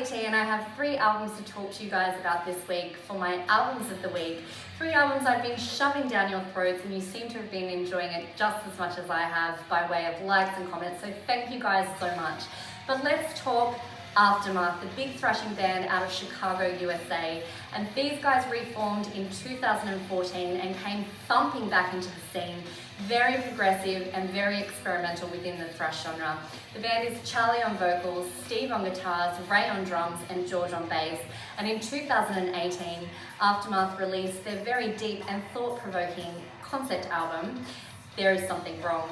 Sally T, and I have 3 albums to talk to you guys about this week for my albums of the week. 3 albums I've been shoving down your throats, and you seem to have been enjoying it just as much as I have by way of likes and comments, so thank you guys so much. But let's talk Aftermath, the big thrashing band out of Chicago, USA. And these guys reformed in 2014 and came thumping back into the scene. Very progressive and very experimental within the thrash genre. The band is Charlie on vocals, Steve on guitars, Ray on drums, and George on bass. And in 2018, Aftermath released their very deep and thought-provoking concept album, There Is Something Wrong.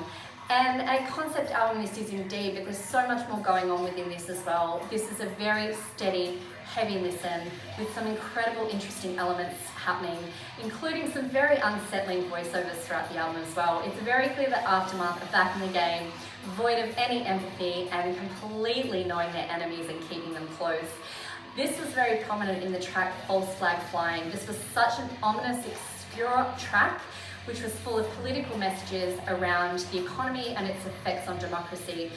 And a concept album this is indeed, but there's so much more going on within this as well. This is a very steady, heavy listen with some incredible, interesting elements happening, including some very unsettling voiceovers throughout the album as well. It's very clear that Aftermath are back in the game, void of any empathy and completely knowing their enemies and keeping them close. This was very prominent in the track False Flag Flying. This was such an ominous, obscure track, which was full of political messages around the economy and its effects on democracy.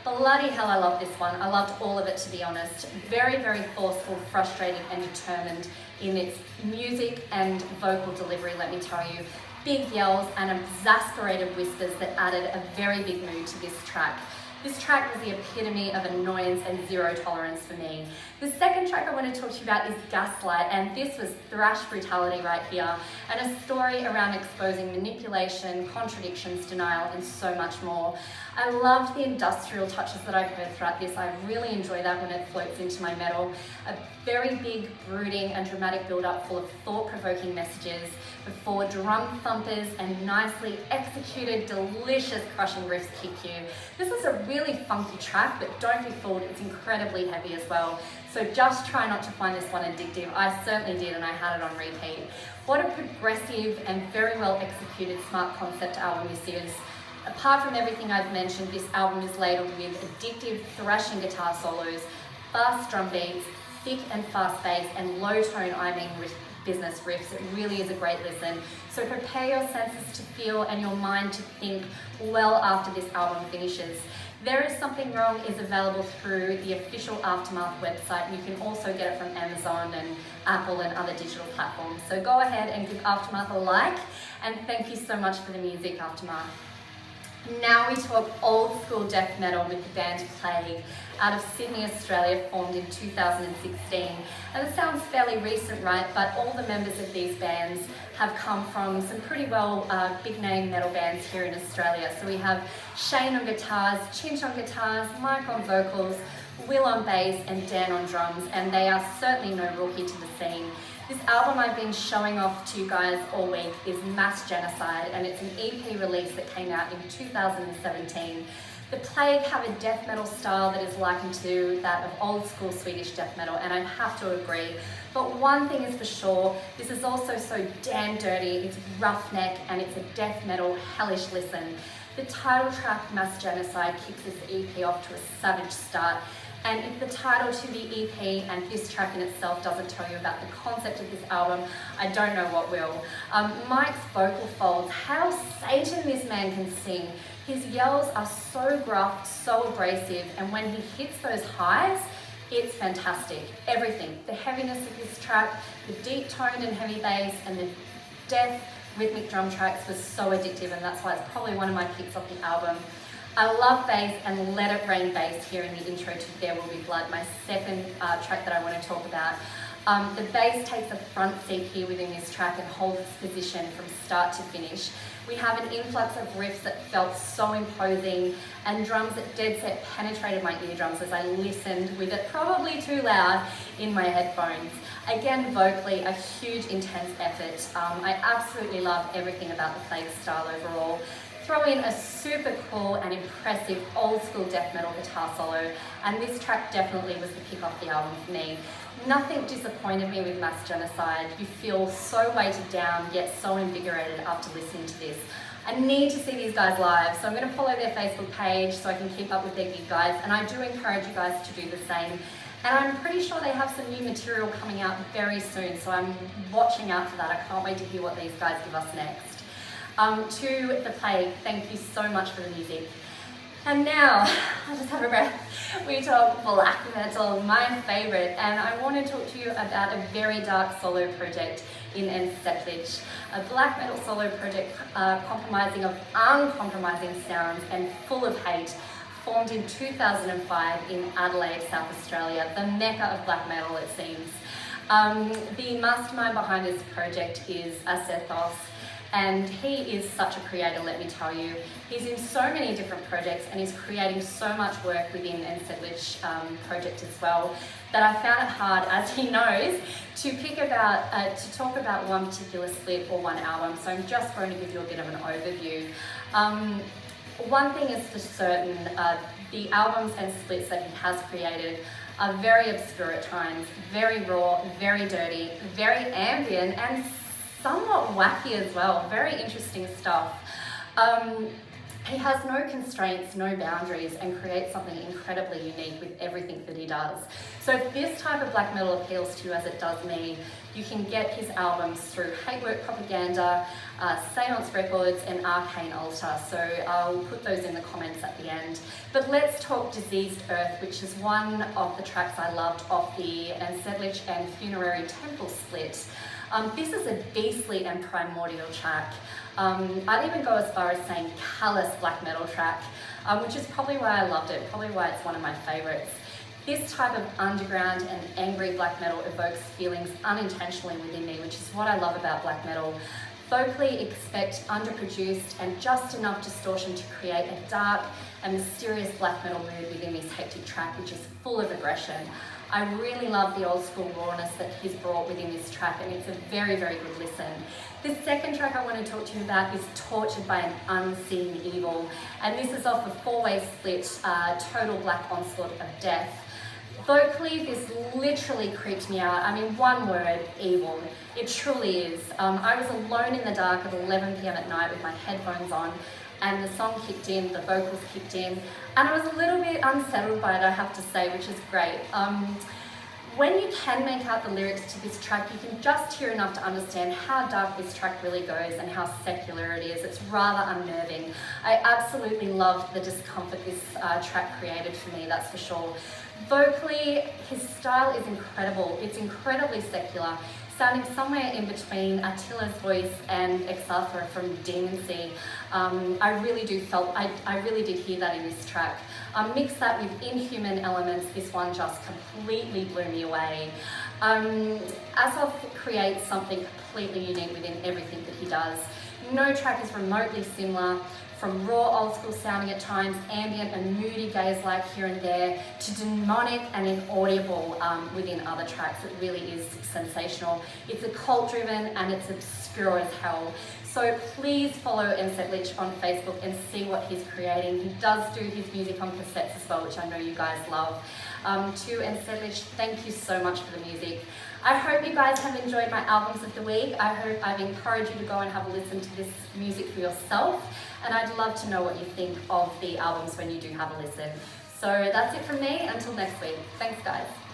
Bloody hell, I love this one. I loved all of it, to be honest. Very, very forceful, frustrated and determined in its music and vocal delivery, let me tell you. Big yells and exasperated whispers that added a very big mood to this track. This track was the epitome of annoyance and zero tolerance for me. The second track I want to talk to you about is Gaslight, and this was thrash brutality right here, and a story around exposing manipulation, contradictions, denial, and so much more. I loved the industrial touches that I heard throughout this. I really enjoy that when it floats into my metal. A very big, brooding and dramatic build-up full of thought-provoking messages before drum thumpers and nicely executed, delicious crushing riffs kick you. This is a really funky track, but don't be fooled, it's incredibly heavy as well. So just try not to find this one addictive. I certainly did, and I had it on repeat. What a progressive and very well executed smart concept album this is. Apart from everything I've mentioned, this album is ladled with addictive thrashing guitar solos, fast drum beats, thick and fast bass, and low-tone business riffs. It really is a great listen. So prepare your senses to feel and your mind to think well after this album finishes. There Is Something Wrong is available through the official Aftermath website. You can also get it from Amazon and Apple and other digital platforms. So go ahead and give Aftermath a like, and thank you so much for the music, Aftermath. Now we talk old school death metal with the band Plague out of Sydney, Australia, formed in 2016. And it sounds fairly recent, right? But all the members of these bands have come from some pretty well big name metal bands here in Australia. So we have Shane on guitars, Chinch on guitars, Mike on vocals, Will on bass, and Dan on drums. And they are certainly no rookie to the scene. This album I've been showing off to you guys all week is Mass Genocide, and it's an EP release that came out in 2017. The Plague have a death metal style that is likened to that of old school Swedish death metal, and I have to agree. But one thing is for sure, this is also so damn dirty, it's roughneck, and it's a death metal hellish listen. The title track, Mass Genocide, kicks this EP off to a savage start. And if the title to the EP and this track in itself doesn't tell you about the concept of this album, I don't know what will. Mike's vocal folds, how Satan this man can sing. His yells are so gruff, so abrasive, and when he hits those highs, it's fantastic. Everything, the heaviness of this track, the deep toned and heavy bass, and the death rhythmic drum tracks was so addictive, and that's why it's probably one of my picks off the album. I love bass, and Let It Rain bass here in the intro to There Will Be Blood, my second track that I want to talk about. The bass takes a front seat here within this track and holds its position from start to finish. We have an influx of riffs that felt so imposing, and drums that dead set penetrated my eardrums as I listened with it probably too loud in my headphones. Again, vocally, a huge intense effort. I absolutely love everything about the Plague style overall. Throw in a super cool and impressive old school death metal guitar solo, and this track definitely was the pick off the album for me. Nothing disappointed me with Mass Genocide. You feel so weighted down, yet so invigorated after listening to this. I need to see these guys live, so I'm going to follow their Facebook page so I can keep up with their gig guides, and I do encourage you guys to do the same. And I'm pretty sure they have some new material coming out very soon, so I'm watching out for that. I can't wait to hear what these guys give us next. To the Plague, thank you so much for the music. And now, I'll just have a breath. We talk black metal, my favourite, and I want to talk to you about a very dark solo project in Entsetzlich, a black metal solo project compromising of uncompromising sounds and full of hate, formed in 2005 in Adelaide, South Australia, the mecca of black metal it seems. The mastermind behind this project is Entsetzlich, and he is such a creator, let me tell you. He's in so many different projects and he's creating so much work within Entsetzlich project as well, that I found it hard, as he knows, to talk about one particular split or one album. So I'm just going to give you a bit of an overview. One thing is for certain, the albums and splits that he has created are very obscure at times, very raw, very dirty, very ambient, and somewhat wacky as well. Very interesting stuff. He has no constraints, no boundaries, and creates something incredibly unique with everything that he does. So if this type of black metal appeals to you as it does me, you can get his albums through Hatework Propaganda, Seance Records, and Arcane Altar. So I'll put those in the comments at the end. But let's talk Diseased Earth, which is one of the tracks I loved off the Entsetzlich and Funerary Temple split. This is a beastly and primordial track. I'd even go as far as saying callous black metal track, which is probably why I loved it, probably why it's one of my favourites. This type of underground and angry black metal evokes feelings unintentionally within me, which is what I love about black metal. Vocally expect underproduced and just enough distortion to create a dark and mysterious black metal mood within this hectic track, which is full of aggression. I really love the old school rawness that he's brought within this track, and it's a very, very good listen. The second track I want to talk to you about is Tortured by an Unseen Evil, and this is off a four-way split, Total Black Onslaught of Death. Vocally, this literally creeped me out. I mean, one word, evil. It truly is. I was alone in the dark at 11 p.m. at night with my headphones on, and the song kicked in, the vocals kicked in, and I was a little bit unsettled by it, I have to say, which is great. When you can make out the lyrics to this track, you can just hear enough to understand how dark this track really goes and how secular it is. It's rather unnerving. I absolutely loved the discomfort this track created for me, that's for sure. Vocally, his style is incredible. It's incredibly secular, sounding somewhere in between Attila's voice and Exarthra from Demon Sea. I really did hear that in this track. Mix that with inhuman elements, this one just completely blew me away. Azov creates something completely unique within everything that he does. No track is remotely similar. From raw old school sounding at times, ambient and moody gaze-like here and there, to demonic and inaudible within other tracks. It really is sensational. It's occult driven and it's obscure as hell. So please follow Entsetzlich on Facebook and see what he's creating. He does do his music on cassettes as well, which I know you guys love. To Entsetzlich, thank you so much for the music. I hope you guys have enjoyed my albums of the week. I hope I've encouraged you to go and have a listen to this music for yourself. And I'd love to know what you think of the albums when you do have a listen. So that's it from me. Until next week. Thanks, guys.